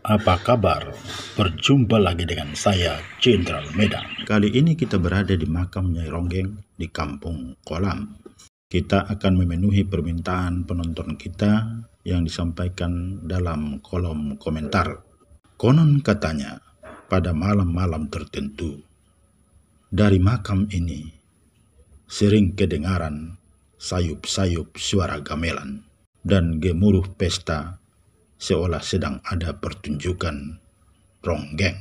Apa kabar? Berjumpa lagi dengan saya, Jenderal Medan. Kali ini kita berada di makam Nyai Ronggeng di Kampung Kolam. Kita akan memenuhi permintaan penonton kita yang disampaikan dalam kolom komentar. Konon katanya, pada malam-malam tertentu, dari makam ini sering kedengaran sayup-sayup suara gamelan dan gemuruh pesta seolah sedang ada pertunjukan ronggeng.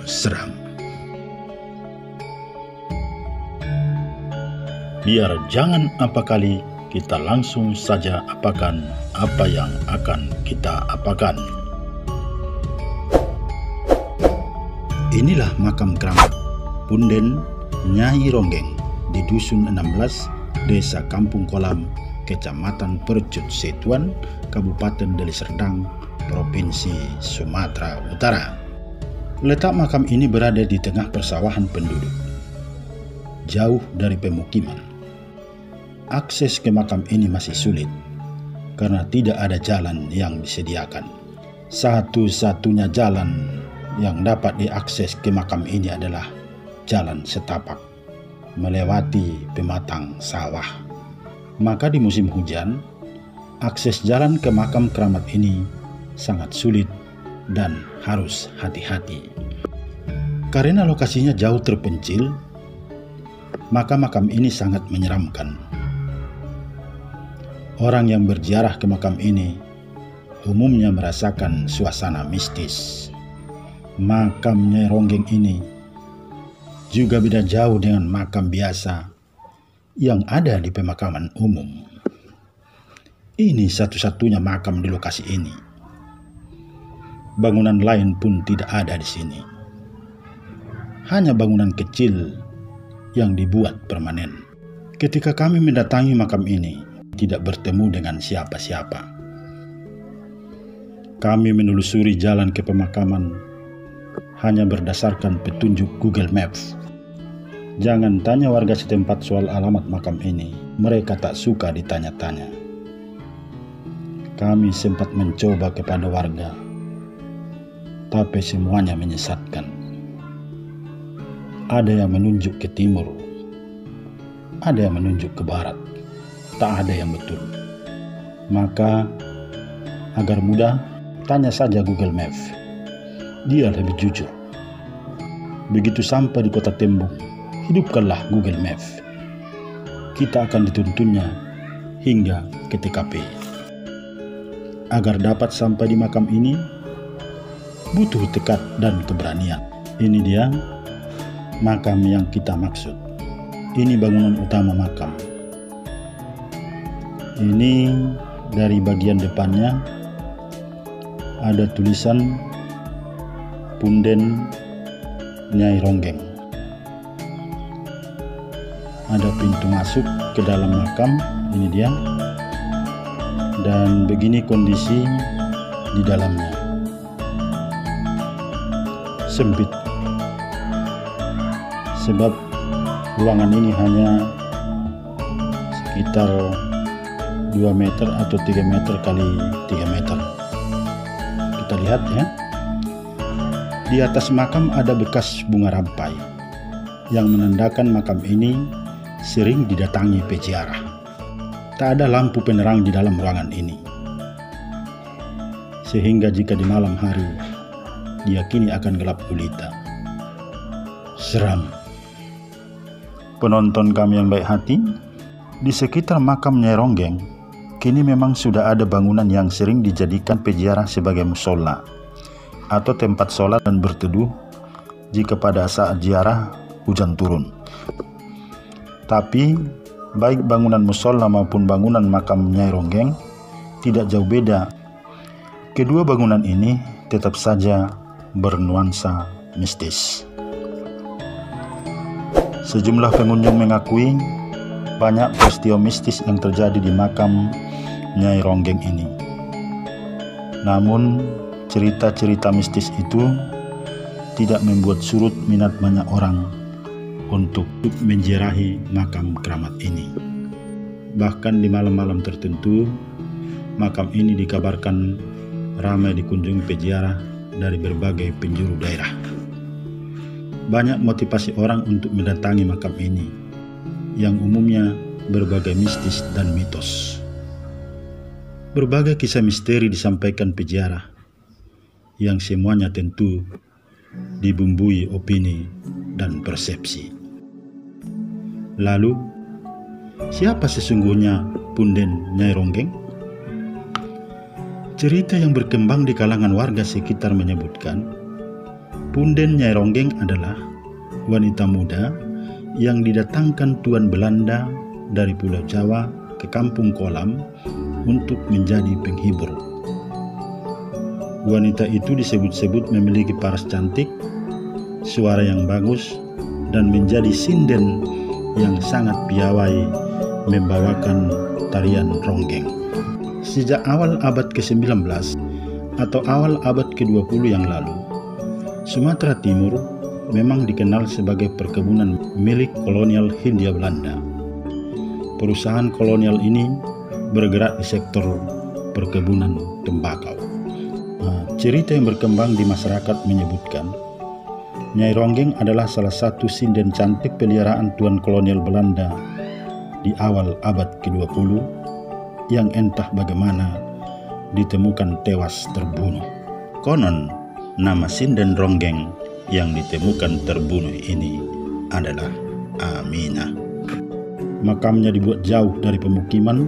Seram. Biar jangan apa kali, kita langsung saja apakan apa yang akan kita apakan. Inilah makam keramat Punden Nyai Ronggeng di Dusun 16, Desa Kampung Kolam, Kecamatan Percut Setuan, Kabupaten Deli Serdang, Provinsi Sumatera Utara. Letak makam ini berada di tengah persawahan penduduk, jauh dari pemukiman. Akses ke makam ini masih sulit karena tidak ada jalan yang disediakan. Satu-satunya jalan yang dapat diakses ke makam ini adalah jalan setapak melewati pematang sawah. Maka di musim hujan, akses jalan ke makam keramat ini sangat sulit dan harus hati-hati. Karena lokasinya jauh terpencil, maka makam ini sangat menyeramkan. Orang yang berziarah ke makam ini umumnya merasakan suasana mistis. Makam Nyai Ronggeng ini juga beda jauh dengan makam biasa yang ada di pemakaman umum. Ini satu-satunya makam di lokasi ini. Bangunan lain pun tidak ada di sini. Hanya bangunan kecil yang dibuat permanen. Ketika kami mendatangi makam ini, tidak bertemu dengan siapa-siapa. Kami menelusuri jalan ke pemakaman hanya berdasarkan petunjuk Google Maps. Jangan tanya warga setempat soal alamat makam ini. Mereka tak suka ditanya-tanya. Kami sempat mencoba kepada warga, tapi semuanya menyesatkan. Ada yang menunjuk ke timur, ada yang menunjuk ke barat. Tak ada yang betul. Maka agar mudah, tanya saja Google Maps. Dia lebih jujur. Begitu sampai di kota Tembung, hidupkanlah Google Maps. Kita akan dituntunnya hingga ke TKP. Agar dapat sampai di makam ini, butuh tekad dan keberanian. Ini dia makam yang kita maksud. Ini bangunan utama makam. Ini dari bagian depannya ada tulisan Punden Nyai Ronggeng. Ada pintu masuk ke dalam makam, ini dia. Dan begini kondisi di dalamnya. Sempit. Sebab ruangan ini hanya sekitar 2 meter atau 3 meter kali 3 meter. Kita lihat ya. Di atas makam ada bekas bunga rampai yang menandakan makam ini sering didatangi peziarah. Tak ada lampu penerang di dalam ruangan ini. Sehingga jika di malam hari diyakini akan gelap gulita. Seram. Penonton kami yang baik hati, di sekitar makam Nyai Ronggeng kini memang sudah ada bangunan yang sering dijadikan peziarah sebagai musola atau tempat sholat dan berteduh jika pada saat ziarah hujan turun. Tapi baik bangunan musola maupun bangunan makam Nyai Ronggeng tidak jauh beda. Kedua bangunan ini tetap saja bernuansa mistis. Sejumlah pengunjung mengakui banyak peristiwa mistis yang terjadi di makam Nyai Ronggeng ini. Namun cerita-cerita mistis itu tidak membuat surut minat banyak orang untuk menziarahi makam keramat ini. Bahkan di malam-malam tertentu, makam ini dikabarkan ramai dikunjungi peziarah dari berbagai penjuru daerah. Banyak motivasi orang untuk mendatangi makam ini, yang umumnya berbagai mistis dan mitos. Berbagai kisah misteri disampaikan peziarah, yang semuanya tentu dibumbui opini dan persepsi. Lalu, siapa sesungguhnya Punden Nyai Ronggeng? Cerita yang berkembang di kalangan warga sekitar menyebutkan, Punden Nyai Ronggeng adalah wanita muda yang didatangkan Tuan Belanda dari Pulau Jawa ke Kampung Kolam untuk menjadi penghibur. Wanita itu disebut-sebut memiliki paras cantik, suara yang bagus, dan menjadi sinden yang sangat piawai membawakan tarian ronggeng. Sejak awal abad ke-19 atau awal abad ke-20 yang lalu, Sumatera Timur memang dikenal sebagai perkebunan milik kolonial Hindia Belanda. Perusahaan kolonial ini bergerak di sektor perkebunan tembakau. Cerita yang berkembang di masyarakat menyebutkan, Nyai Ronggeng adalah salah satu sinden cantik peliharaan Tuan kolonial Belanda di awal abad ke-20 yang entah bagaimana ditemukan tewas terbunuh. Konon, nama sinden Ronggeng yang ditemukan terbunuh ini adalah Aminah. Makamnya dibuat jauh dari pemukiman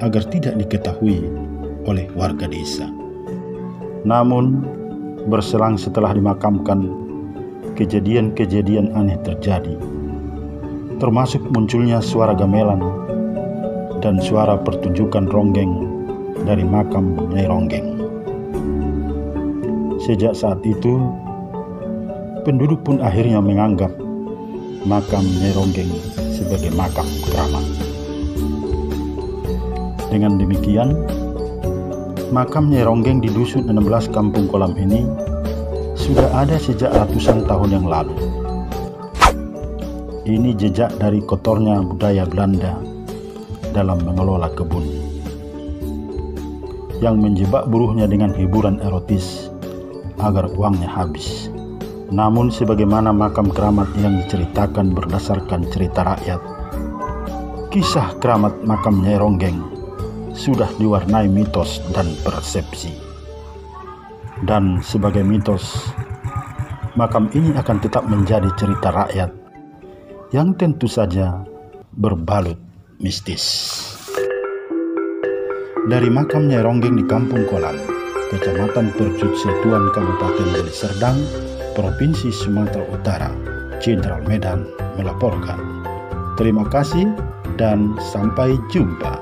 agar tidak diketahui oleh warga desa. Namun, berselang setelah dimakamkan, kejadian-kejadian aneh terjadi, termasuk munculnya suara gamelan dan suara pertunjukan ronggeng dari makam Nyai Ronggeng. Sejak saat itu, penduduk pun akhirnya menganggap makam Nyai Ronggeng sebagai makam keramat. Dengan demikian, makam Nyai Ronggeng di Dusun 16 Kampung Kolam ini sudah ada sejak ratusan tahun yang lalu. Ini jejak dari kotornya budaya Belanda dalam mengelola kebun, yang menjebak buruhnya dengan hiburan erotis agar uangnya habis. Namun sebagaimana makam keramat yang diceritakan berdasarkan cerita rakyat, kisah keramat makam Nyai Ronggeng sudah diwarnai mitos dan persepsi. Dan sebagai mitos, makam ini akan tetap menjadi cerita rakyat yang tentu saja berbalut mistis. Dari makam Nyai Ronggeng di Kampung Kolam, Kecamatan Percut Setuan, Kabupaten Deli Serdang, Provinsi Sumatera Utara, Jenderal Medan melaporkan. Terima kasih dan sampai jumpa.